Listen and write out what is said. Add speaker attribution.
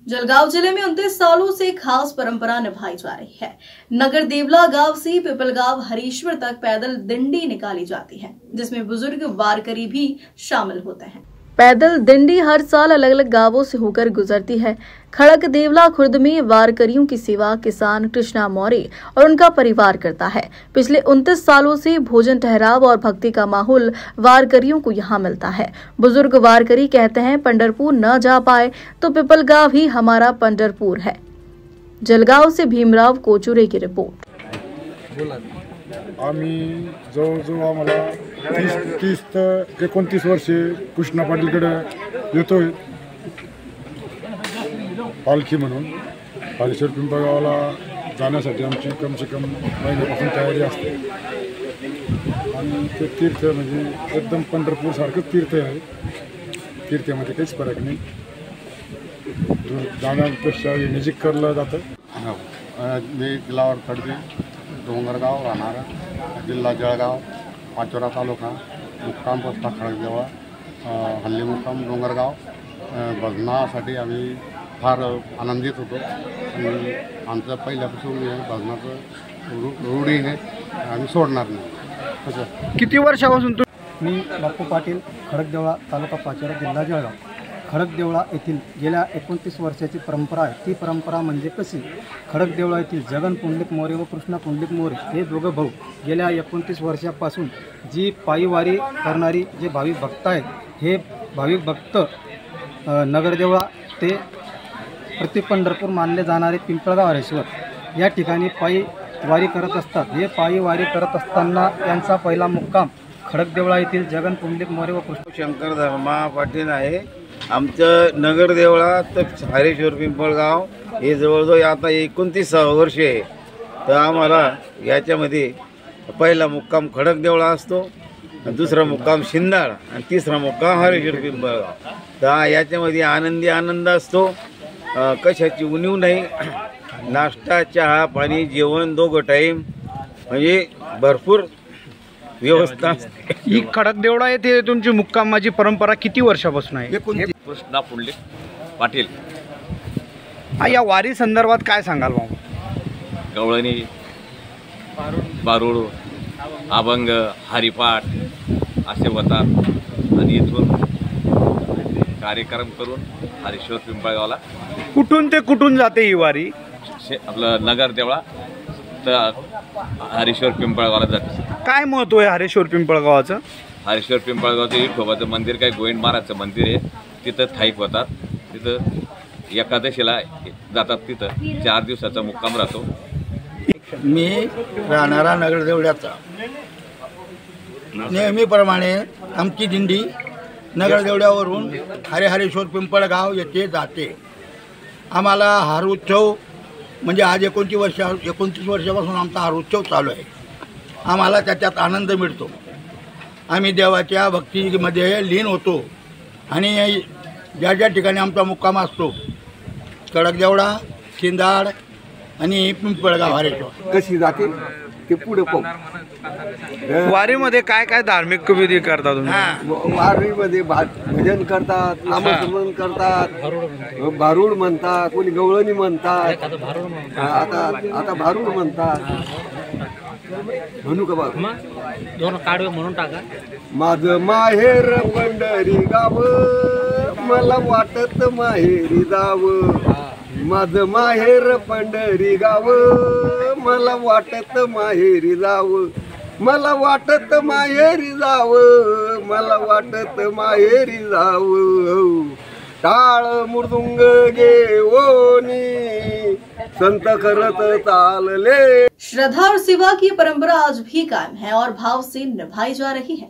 Speaker 1: जलगांव जिले में 29 सालों से खास परंपरा निभाई जा रही है। नगर देवला गांव से पिपलगांव हरीश्वर तक पैदल दिंडी निकाली जाती है, जिसमें बुजुर्ग वारकरी भी शामिल होते हैं। पैदल दिंडी हर साल अलग अलग गांवों से होकर गुजरती है। खड़क देवला खुर्द में वारकरियों की सेवा किसान कृष्णा मौर्य और उनका परिवार करता है। पिछले 29 सालों से भोजन, ठहराव और भक्ति का माहौल वारकरियों को यहाँ मिलता है। बुजुर्ग वारकरी कहते हैं, पंढरपुर न जा पाए तो पिपलगांव ही हमारा पंढरपुर है। जलगांव से भीमराव कोचुरे की रिपोर्ट।
Speaker 2: आम्ही जवळजवळ आम्हाला 30 ते 29 वर्षे कृष्णा पाटीलकडे येतोय पालखी म्हणून। हरीश्वर पिंपळगावला जाण्यासाठी आमची कम से कम महिन्यापासून तयारी असते आणि ते तीर्थ म्हणजे एकदम पंढरपूर सारखं तीर्थ आहे। तीर्थामध्ये काहीच फरक नाही, जाण्यापेक्षा नजीक करलं जातं।
Speaker 3: मी किल्लावर खडकी डोंगरगाव राहणारा, जिल्हा जळगाव, पाचोरा तालुका, मुक्काम पोस्ट खडकदेवळा, हल्ली मुक्काम डोंगरगाव। भजनासाठी आम्ही फार आनंदित होतो आणि आमचं पहिल्यापासून भजनाचं रूढी आहे, आम्ही सोडणार नाही। कसं
Speaker 4: किती वर्षापासून
Speaker 5: मी बाप्पू पाटील, खडकदेवळा, तालुका पाचोरा, जिल्हा जळगाव। खडकदेवळा येथील गेल्या 29 वर्षाची परंपरा आहे। ती परंपरा म्हणजे कशी, खडकदेवळा येथील जगन पुंडलिक मोरे व कृष्णा पुंडलिक मोरे हे दोघं भाऊ गेल्या 29 वर्षापासून जी पायीवारी करणारी जे भाविक भक्त आहेत, हे भाविक भक्त नगरदेवळा ते प्रति पंढरपूर मानले जाणारे पिंपळगाव हरेश्वर या ठिकाणी पायी वारी करत असतात। हे पायी वारी करत असताना त्यांचा पहिला मुक्काम खडकदेवळा येथील जगन पुंडलिक मोरे व कृष्ण
Speaker 6: शंकर धर्मा पाटील आहे। आमचं नगरदेवळा तर हरेश्वर पिंपळगाव हे जवळजवळ आता 29 वर्ष आहे। तर आम्हाला याच्यामध्ये पहिला मुक्काम खडकदेवळा असतो, दुसरा मुक्काम शिंदाळ आणि तिसरा मुक्काम हरेश्वर पिंपळगाव। तर याच्यामध्ये आनंद असतो, कशाची उणीव नाही। नाश्ता, चहा, पाणी, जेवण दोघं टाईम म्हणजे भरपूर व्यवस्था।
Speaker 4: ही खडकदेवळा येथे तुमची मुक्कामाची परंपरा किती वर्षापासून आहे?
Speaker 7: कृष्णा पुंडलिक पाटील।
Speaker 4: या वारी संदर्भात काय सांगाल भाऊ?
Speaker 7: गवळणी, बारूड, अभंग, हरिपाठ असे होतात आणि इथून कार्यक्रम करून हरेश्वर पिंपळगावला।
Speaker 4: कुठून ते कुठून जाते ही वारी?
Speaker 7: आपलं नगरदेवळा तर हरेश्वर पिंपळगावला जाते।
Speaker 4: काय महत्व आहे हरेश्वर पिंपळगावाचं?
Speaker 7: हरेश्वर पिंपळगावचं विठोबाचं मंदिर काय गोविंद महाराजचं मंदिर आहे, तिथं स्थायिक होतात। तिथं एकादशीला जातात, तिथं 4 दिवसाचा मुक्काम राहतो।
Speaker 6: मी राहणारा नगरदेवळ्याचा। नेहमीप्रमाणे आमची दिंडी नगरदेवळ्यावरून हरेश्वर पिंपळगाव येथे जाते। आम्हाला हार उत्सव म्हणजे आज 29 वर्षापासून आमचा हार उत्सव चालू आहे। आम्हाला त्याच्यात आनंद मिळतो। आम्ही देवाच्या भक्तीमध्ये लीन होतो आणि ज्या ज्या ठिकाणी आमचा मुक्काम असतो, खडकदेवळा, शिंदाड आणि पिंपळगाव हरेश्वर
Speaker 3: कशी जाते ते पुढे पाहू।
Speaker 4: वारीमध्ये काय काय धार्मिक विधी करता तुम्ही?
Speaker 3: वारीमध्ये भजन करतात, नामस्मरण करतात, भारूड म्हणतात, कोणी गवळणी म्हणतात, आता भारूड म्हणतात। म्हणू का बा?
Speaker 5: दोन काढवे म्हणून टाका।
Speaker 3: माझं माहेर पंढरी गाव, मला वाटत माहेरी जावं। माझं माहेर पंढरी गाव, मला वाटत माहेरी जावं। मला वाटत माहेरी जावं, मला वाटत माहेरी जावं। टाळ मृदुंग घेऊनी संत करत चालले।
Speaker 1: श्रद्धा और सेवा की परंपरा आज भी कायम है और भाव से निभाई जा रही है।